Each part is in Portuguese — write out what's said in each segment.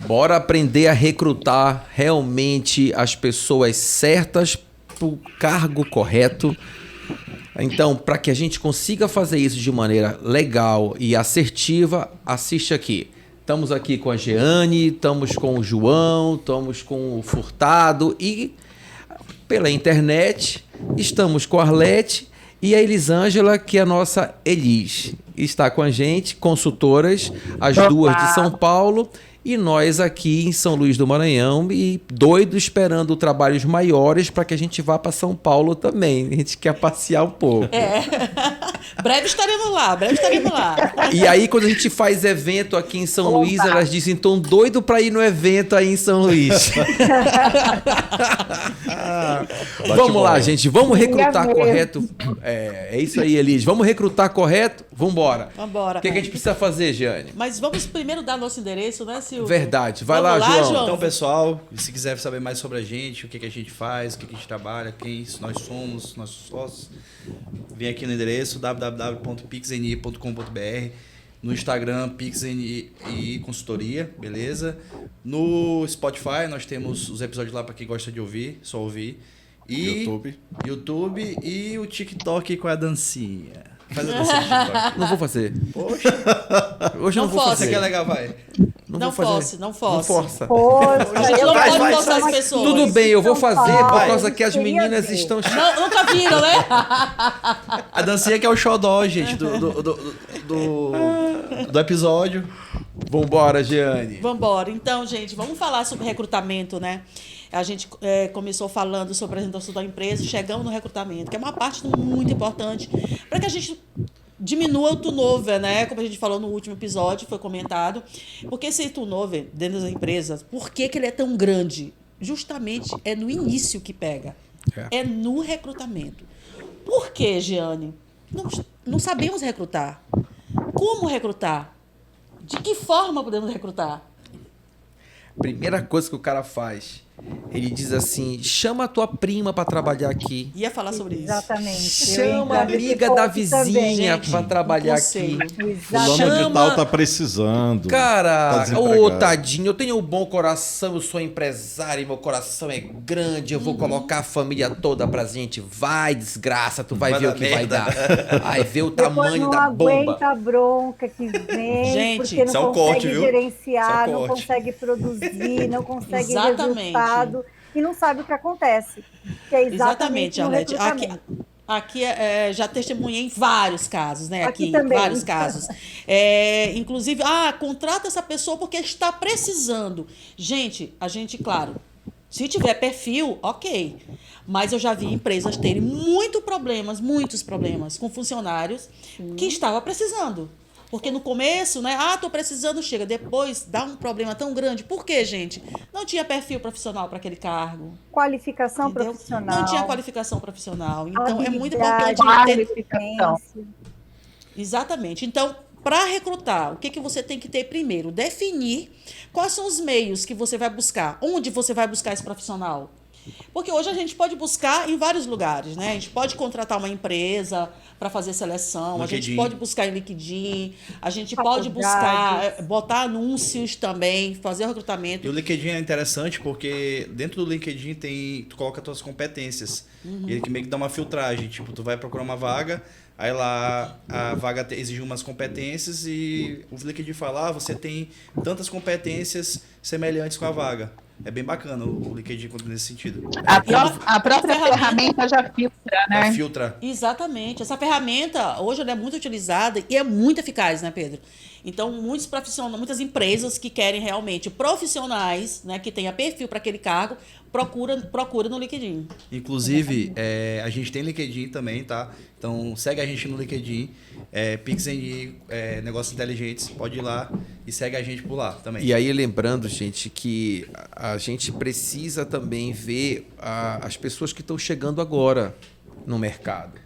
Bora aprender a recrutar realmente as pessoas certas para o cargo correto. Então, para que a gente consiga fazer isso de maneira legal e assertiva, assiste aqui. Estamos aqui com a Jeane, estamos com o João, estamos com o Furtado e pela internet estamos com a Arlete e a Elisângela, que é a nossa Elis. Está com a gente, consultoras, as duas de São Paulo e nós aqui em São Luís do Maranhão e doido esperando trabalhos maiores para que a gente vá para São Paulo também. A gente quer passear um pouco. Breve estaremos lá, breve estaremos lá. E aí, quando a gente faz evento aqui em São Luís, elas dizem, então doido para ir no evento aí em São Luís. Vamos lá, gente. Vamos recrutar correto. É isso aí, Elis. Vamos recrutar correto? Vambora. Vambora. O que a gente precisa fazer, Jeane? Mas vamos primeiro dar nosso endereço, né, Silvio? Verdade. Vai Vamos lá, João. Então, pessoal, se quiser saber mais sobre a gente, o que a gente faz, o que a gente trabalha, quem nós somos, nossos sócios, vem aqui no endereço www.pixni.com.br, no Instagram pixni consultoria, beleza? No Spotify nós temos os episódios lá para quem gosta de ouvir, só ouvir. E YouTube e o TikTok com a dancinha. Faz a dancinha do TikTok. Não vou fazer. Poxa. Hoje eu não vou força. fazer. Isso aqui é legal, vai. Não force, não force. Não força. A gente não pode forçar as pessoas. Tudo bem, eu vou fazer por causa que as meninas estão... Não, nunca viram, né? A dancinha que é o xodó, gente, do episódio. Vambora, Jeane. Vambora. Então, gente, vamos falar sobre recrutamento, né? A gente começou falando sobre a apresentação da empresa, chegamos no recrutamento, que é uma parte muito importante para que a gente diminua o turnover, né? Como a gente falou no último episódio, foi comentado. Porque esse turnover dentro das empresas, por que ele é tão grande? Justamente é no início que pega. É no recrutamento. Por quê, Jeane? Não sabemos recrutar. Como recrutar? De que forma podemos recrutar? Primeira coisa que o cara faz, ele diz assim, chama a tua prima para trabalhar aqui. Ia falar sobre isso. Exatamente. Chama a amiga da vizinha para trabalhar aqui. Fulano de tal tá precisando. Cara, tá ô tadinho, eu tenho um bom coração, eu sou empresário, meu coração é grande, eu vou colocar a família toda pra gente. Vai, desgraça, tu vai ver o que vai dar. Vai ver o tamanho da bomba. Não aguenta a bronca que vem, gente, porque não consegue gerenciar, não consegue produzir, não consegue resultado e não sabe o que acontece. Que é exatamente Arlete. Aqui já testemunhei em vários casos, né? Aqui também. Vários casos. Inclusive, contrata essa pessoa porque está precisando. Gente, claro, se tiver perfil, ok. Mas eu já vi empresas terem muitos problemas com funcionários que estavam precisando. Porque no começo, né? Tô precisando, chega. Depois dá um problema tão grande. Por quê, gente? Não tinha perfil profissional para aquele cargo. Qualificação profissional. Não tinha qualificação profissional. Então, é muito importante ter... Exatamente. Então, para recrutar, o que você tem que ter primeiro? Definir quais são os meios que você vai buscar. Onde você vai buscar esse profissional? Porque hoje a gente pode buscar em vários lugares, né? A gente pode contratar uma empresa para fazer seleção, a gente pode buscar em LinkedIn, a gente pode buscar, botar anúncios também, fazer o recrutamento. E o LinkedIn é interessante porque dentro do LinkedIn tu coloca as tuas competências. E ele que meio que dá uma filtragem. Tipo, tu vai procurar uma vaga, aí lá a vaga exige umas competências e o LinkedIn fala, você tem tantas competências semelhantes com a vaga. É bem bacana o LinkedIn nesse sentido. A própria ferramenta já filtra, né? Filtra. Exatamente. Essa ferramenta hoje ela é muito utilizada e é muito eficaz, né, Pedro? Então, muitas empresas que querem realmente profissionais, né, que tenham perfil para aquele cargo, procura no LinkedIn. Inclusive, a gente tem LinkedIn também, tá? Então, segue a gente no LinkedIn, PixNI, Negócios Inteligentes, pode ir lá e segue a gente por lá também. E aí, lembrando, gente, que a gente precisa também ver as pessoas que estão chegando agora no mercado.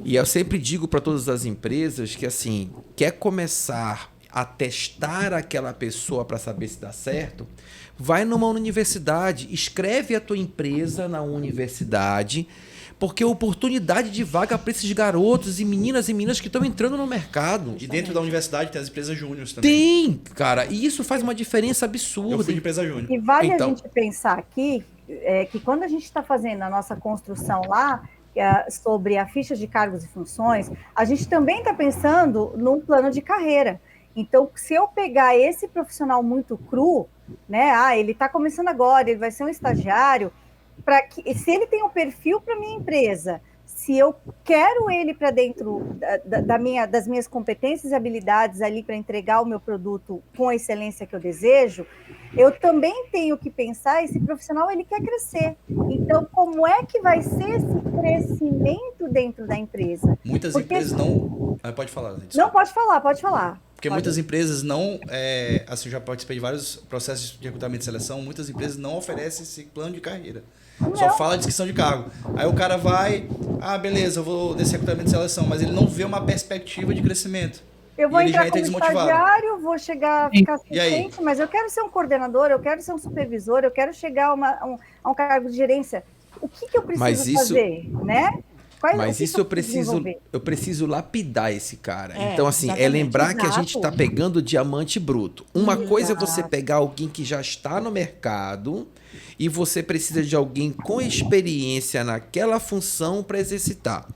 E eu sempre digo para todas as empresas que, assim, quer começar a testar aquela pessoa para saber se dá certo, vai numa universidade, escreve a tua empresa na universidade, porque oportunidade de vaga para esses garotos e meninas que estão entrando no mercado. E dentro da universidade tem as empresas júniores também. Tem, cara, e isso faz uma diferença absurda. Eu fui de empresa júnior. E vale a gente pensar aqui que quando a gente está fazendo a nossa construção lá, sobre a ficha de cargos e funções, a gente também está pensando num plano de carreira. Então, se eu pegar esse profissional muito cru, né? Ele está começando agora, ele vai ser um estagiário, se ele tem um perfil para minha empresa, se eu quero ele para dentro das minhas competências e habilidades ali para entregar o meu produto com a excelência que eu desejo, eu também tenho que pensar, esse profissional ele quer crescer. Então, como é que vai ser esse crescimento dentro da empresa? Muitas empresas não... pode falar. Desculpa. Não, pode falar. Porque muitas empresas não... assim, eu já participei de vários processos de recrutamento e seleção, muitas empresas não oferecem esse plano de carreira. Só fala de descrição de cargo. Aí o cara vai... beleza, eu vou desse recrutamento e seleção, mas ele não vê uma perspectiva de crescimento. Eu vou entrar como estagiário, vou chegar, ficar assistente, mas eu quero ser um coordenador, eu quero ser um supervisor, eu quero chegar a um cargo de gerência. O que eu preciso fazer, né? Mas isso eu preciso lapidar esse cara. Então, assim, lembrar que a gente está pegando diamante bruto. Uma coisa é você pegar alguém que já está no mercado e você precisa de alguém com experiência naquela função para exercitar.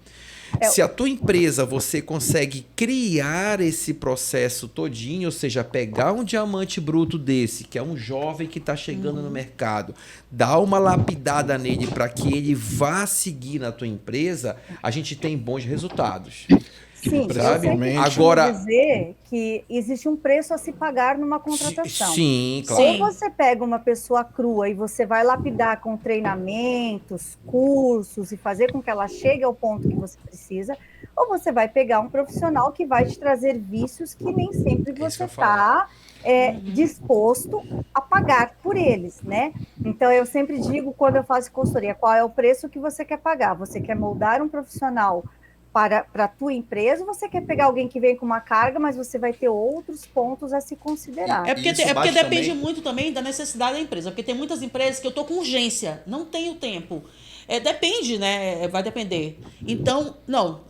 Se a tua empresa você consegue criar esse processo todinho, ou seja, pegar um diamante bruto desse, que é um jovem que está chegando no mercado, dar uma lapidada nele para que ele vá seguir na tua empresa, a gente tem bons resultados. Sim, sabe? Agora dizer que existe um preço a se pagar numa contratação. Sim, claro. Ou você pega uma pessoa crua e você vai lapidar com treinamentos, cursos e fazer com que ela chegue ao ponto que você precisa, ou você vai pegar um profissional que vai te trazer vícios que nem sempre você está disposto a pagar por eles, né? Então, eu sempre digo, quando eu faço consultoria, qual é o preço que você quer pagar? Você quer moldar um profissional para a tua empresa, você quer pegar alguém que vem com uma carga, mas você vai ter outros pontos a se considerar. É porque depende muito também da necessidade da empresa, porque tem muitas empresas que eu estou com urgência, não tenho tempo. Depende, né? Vai depender. Então,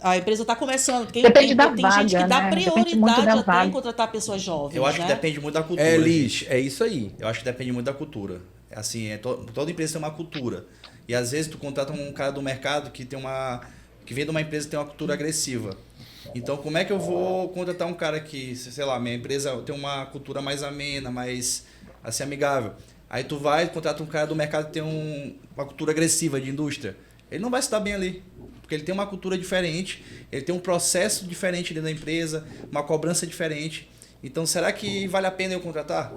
a empresa está começando. Depende da tem vaga, gente que dá prioridade até em contratar pessoas jovens. Eu acho que depende muito da cultura. Liz, é isso aí. Eu acho que depende muito da cultura. Assim, toda empresa tem uma cultura. E às vezes tu contrata um cara do mercado que vem de uma empresa que tem uma cultura agressiva. Então, como é que eu vou contratar um cara que, sei lá, minha empresa tem uma cultura mais amena, mais assim, amigável. Aí tu vai contrata um cara do mercado que tem uma cultura agressiva de indústria. Ele não vai se dar bem ali, porque ele tem uma cultura diferente, ele tem um processo diferente dentro da empresa, uma cobrança diferente. Então, será que vale a pena eu contratar?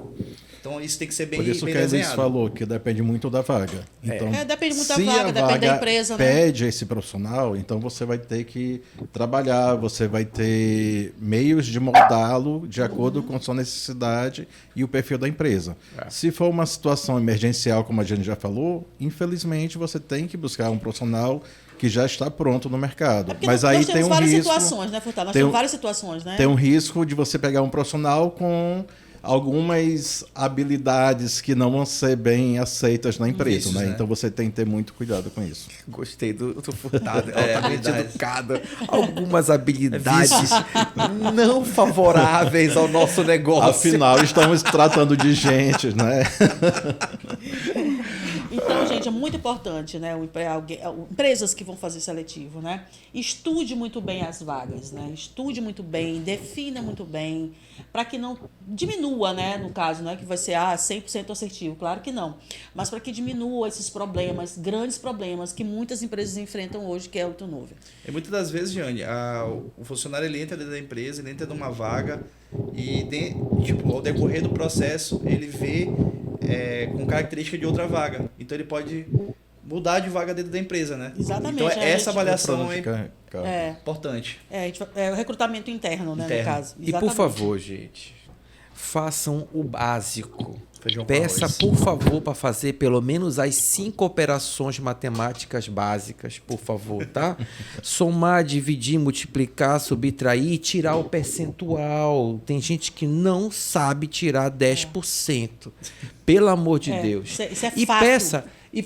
Então, isso tem que ser bem desenhado. Por isso que a Elis falou, que depende muito da vaga. Então, depende muito da vaga, depende da empresa. Pede esse profissional, então você vai ter que trabalhar, você vai ter meios de moldá-lo de acordo com a sua necessidade e o perfil da empresa. Se for uma situação emergencial, como a gente já falou, infelizmente você tem que buscar um profissional que já está pronto no mercado. Mas aí tem um risco... situações, né, Furtado? Nós temos várias situações, né? Tem um risco de você pegar um profissional com algumas habilidades que não vão ser bem aceitas na empresa, Vícios, né? né? Então você tem que ter muito cuidado com isso. Gostei do Furtado, altamente educado. Algumas habilidades não favoráveis ao nosso negócio. Afinal, estamos tratando de gente, né? Então, gente, é muito importante, né? Empresas que vão fazer seletivo, né? Estude muito bem as vagas, né? Estude muito bem, defina muito bem, para que não diminua, né? No caso, não é que vai ser 100% assertivo, claro que não. Mas para que diminua esses problemas, grandes problemas que muitas empresas enfrentam hoje, que é o turnover. E muitas das vezes, Jane, o funcionário ele entra dentro da empresa, ele entra numa vaga e, ao decorrer do processo, ele vê com característica de outra vaga. Então, ele pode mudar de vaga dentro da empresa, né? Exatamente. Então, essa avaliação é importante. É o recrutamento interno, né, no caso. Exatamente. E, por favor, gente, façam o básico. Feijão com Peça, arroz. por favor, para fazer pelo menos as 5 operações matemáticas básicas, por favor, tá? Somar, dividir, multiplicar, subtrair e tirar o percentual. Tem gente que não sabe tirar 10%. Pelo amor de Deus. Isso é E fato.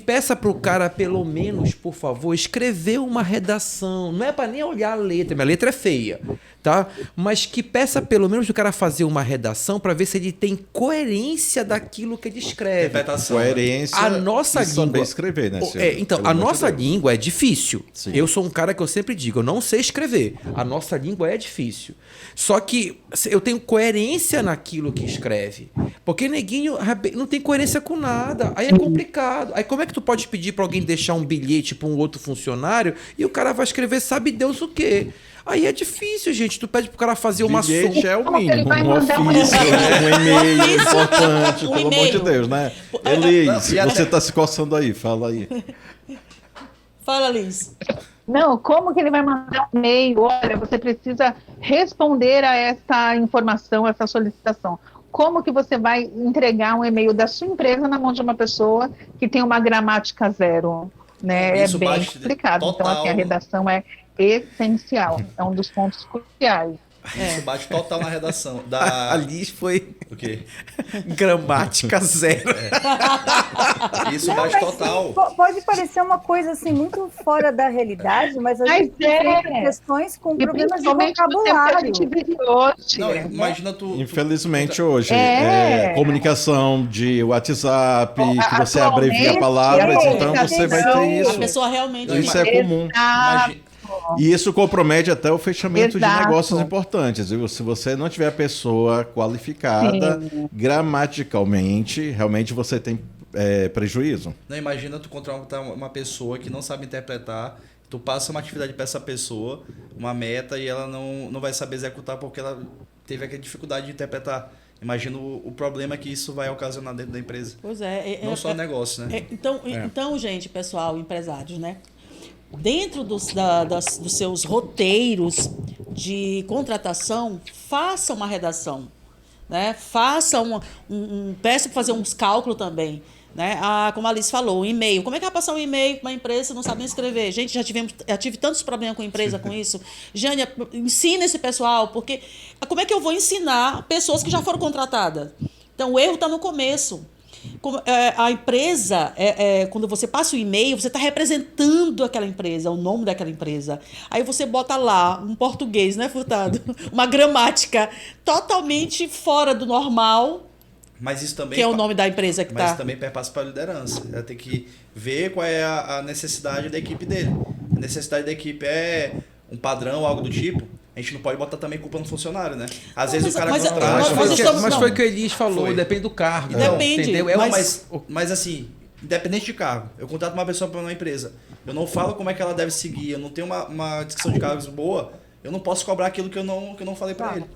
peça para o cara, pelo menos, por favor, escrever uma redação. Não é para nem olhar a letra, minha letra é feia, tá? Mas que peça pelo menos o cara fazer uma redação para ver se ele tem coerência daquilo que ele escreve. Interpretação. Coerência A nossa e saber língua. escrever, né? Então, Pelo a amor de nossa Deus. língua é difícil. Sim. Eu sou um cara que eu sempre digo, eu não sei escrever. A nossa língua é difícil. Só que eu tenho coerência naquilo que escreve. Porque neguinho não tem coerência com nada. Aí é complicado. Aí como é que tu pode pedir para alguém deixar um bilhete para um outro funcionário e o cara vai escrever sabe Deus o quê? Aí é difícil, gente. Tu pede pro cara fazer uma Bilhete soma. é o Como que ele mínimo. vai Um mandar um ofício, um e-mail ofício, importante, um pelo amor de e-mail. Deus, né? Elis, E até- você tá se coçando aí, fala aí. Fala, Liz. Não, como que ele vai mandar um e-mail? Olha, você precisa responder a essa informação, essa solicitação. Como que você vai entregar um e-mail da sua empresa na mão de uma pessoa que tem uma gramática zero? Né? Isso É bem bate complicado. Então, total. assim, a redação é essencial. É um dos pontos cruciais. Isso bate total na redação. A Liz foi O quê? gramática zero. Isso bate total. Pode parecer uma coisa assim muito fora da realidade, mas a Mas gente enfrenta é. questões com E problemas de principalmente no tempo que a vocabulário. gente vive hoje. Não, imagina tu. Infelizmente hoje, É. comunicação de WhatsApp, que você Atualmente, abrevia palavras, é, então você vai então, ter A isso. pessoa realmente... Isso é comum. Imagina, E isso compromete até o fechamento de Exato. negócios importantes, viu? Se você não tiver a pessoa qualificada, gramaticalmente, realmente você tem prejuízo. não, imagina tu contratar uma pessoa que não sabe interpretar, tu passa uma atividade para essa pessoa, uma meta, e ela não vai saber executar porque ela teve aquela dificuldade de interpretar. Imagina o problema que isso vai ocasionar dentro da empresa. Pois é. Não só o negócio, né? Então, gente, pessoal, empresários, né? Dentro dos seus roteiros de contratação, faça uma redação, né? Faça peça para fazer uns cálculos também, né? Como a Alice falou, um e-mail. Como é que vai passar um e-mail para uma empresa se não sabe nem escrever? Gente, já tive tantos problemas com a empresa com isso. Jânia, ensina esse pessoal, porque como é que eu vou ensinar pessoas que já foram contratadas? Então, o erro está no começo. A empresa, quando você passa o e-mail, você está representando aquela empresa, o nome daquela empresa. Aí você bota lá um português, né, Furtado? Uma gramática totalmente fora do normal, Mas isso também que é o nome da empresa que Mas está. também perpassa para a liderança. Ela tem que ver qual é a necessidade da equipe dele. A necessidade da equipe é um padrão, algo do tipo. A gente não pode botar também culpa no funcionário, né? Às vezes o cara mas- contrata... nós Foi o que o Elis falou, Foi. depende do cargo. Depende, Entendeu? Mas assim, independente de cargo, eu contrato uma pessoa para uma empresa. Eu não falo como é que ela deve seguir, eu não tenho uma descrição de cargos boa, eu não posso cobrar aquilo que eu não falei para ele.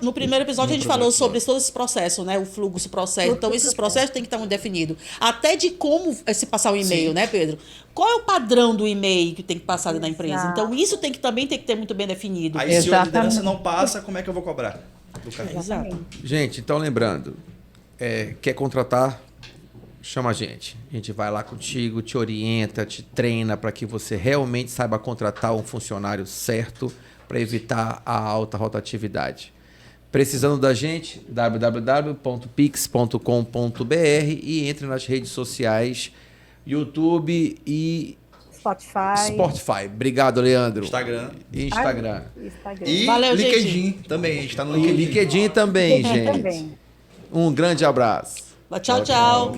No primeiro episódio a gente falou sobre todo esse processo, né? O fluxo, o processo. Então, esses processos têm que estar muito definidos. Até de como se passar o e-mail, né, Pedro? Qual é o padrão do e-mail que tem que passar dentro da empresa? Exato. Então, isso também tem que ter muito bem definido. Aí se a Exatamente. liderança não passa, como é que eu vou cobrar do cara? Exato. Gente, então lembrando, quer contratar? Chama a gente. A gente vai lá contigo, te orienta, te treina para que você realmente saiba contratar um funcionário certo para evitar a alta rotatividade. Precisando da gente, www.pix.com.br e entre nas redes sociais, YouTube e Spotify. Obrigado, Leandro. Instagram. E Instagram. Instagram. E Valeu, LinkedIn também, a gente tá no E LinkedIn. LinkedIn também, gente. Também. Um grande abraço. Tchau, tchau.